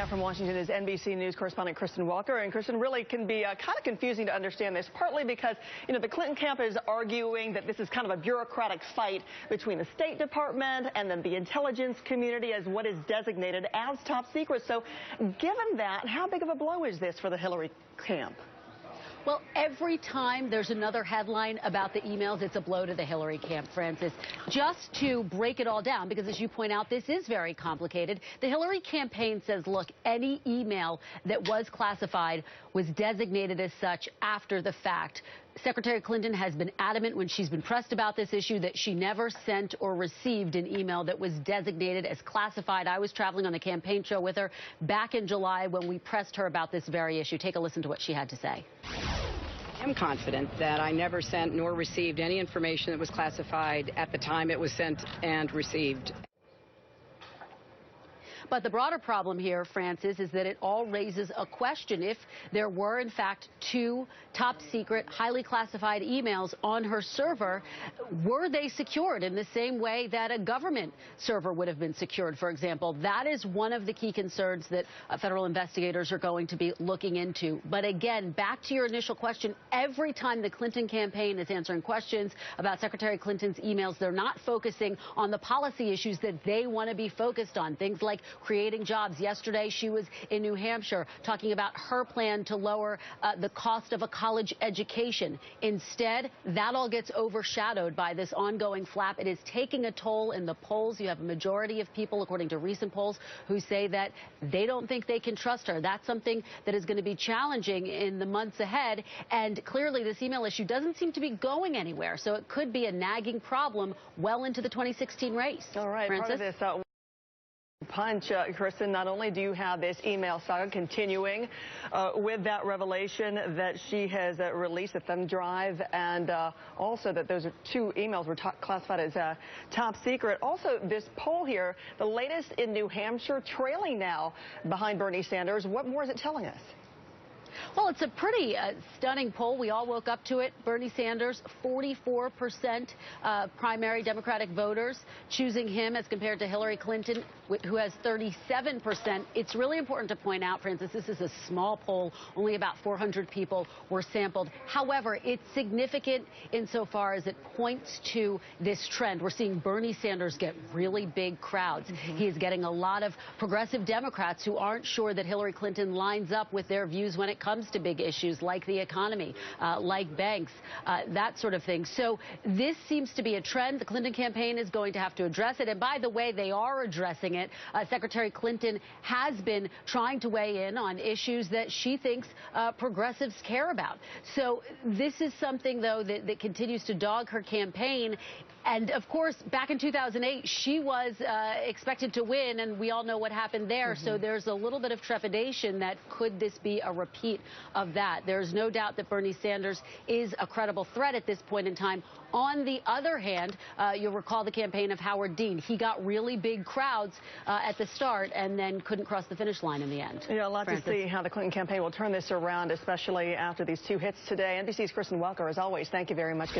From Washington is NBC News correspondent Kristen Welker. And Kristen, really can be kind of confusing to understand this, partly because, the Clinton camp is arguing that this is kind of a bureaucratic fight between the State Department and then the intelligence community as what is designated as top secret. So given that, how big of a blow is this for the Hillary camp? Well, every time there's another headline about the emails, it's a blow to the Hillary camp, Francis. Just to break it all down, because as you point out, this is very complicated. The Hillary campaign says, look, any email that was classified was designated as such after the fact. Secretary Clinton has been adamant when she's been pressed about this issue that she never sent or received an email that was designated as classified. I was traveling on the campaign trail with her back in July when we pressed her about this very issue. Take a listen to what she had to say. I'm confident that I never sent nor received any information that was classified at the time it was sent and received. But the broader problem here, Francis, is that it all raises a question. If there were, in fact, 2 top secret, highly classified emails on her server, were they secured in the same way that a government server would have been secured, for example? That is one of the key concerns that federal investigators are going to be looking into. But again, back to your initial question, every time the Clinton campaign is answering questions about Secretary Clinton's emails, they're not focusing on the policy issues that they want to be focused on, things like creating jobs. Yesterday, she was in New Hampshire talking about her plan to lower the cost of a college education. Instead, that all gets overshadowed by this ongoing flap. It is taking a toll in the polls. You have a majority of people, according to recent polls, who say that they don't think they can trust her. That's something that is going to be challenging in the months ahead. And clearly, this email issue doesn't seem to be going anywhere. So it could be a nagging problem well into the 2016 race. All right, Francis? part of this punch, Kristen, not only do you have this email saga continuing with that revelation that she has released, the thumb drive, and also that those 2 emails were classified as top secret. Also, this poll here, the latest in New Hampshire, trailing now behind Bernie Sanders. What more is it telling us? Well, it's a pretty stunning poll. We all woke up to it. Bernie Sanders, 44% primary Democratic voters choosing him as compared to Hillary Clinton, who has 37%. It's really important to point out, Francis, this is a small poll. Only about 400 people were sampled. However, it's significant insofar as it points to this trend. We're seeing Bernie Sanders get really big crowds. He is getting a lot of progressive Democrats who aren't sure that Hillary Clinton lines up with their views when it comes to big issues like the economy, like banks, that sort of thing. So this seems to be a trend. The Clinton campaign is going to have to address it. And by the way, they are addressing it. Secretary Clinton has been trying to weigh in on issues that she thinks progressives care about. So this is something, though, that continues to dog her campaign. And, of course, back in 2008, she was expected to win, and we all know what happened there. So there's a little bit of trepidation that could this be a repeat of that. There's no doubt that Bernie Sanders is a credible threat at this point in time. On the other hand, you'll recall the campaign of Howard Dean. He got really big crowds at the start and then couldn't cross the finish line in the end. Yeah, a lot to see how the Clinton campaign will turn this around, especially after these 2 hits today. NBC's Kristen Welker, as always, thank you very much.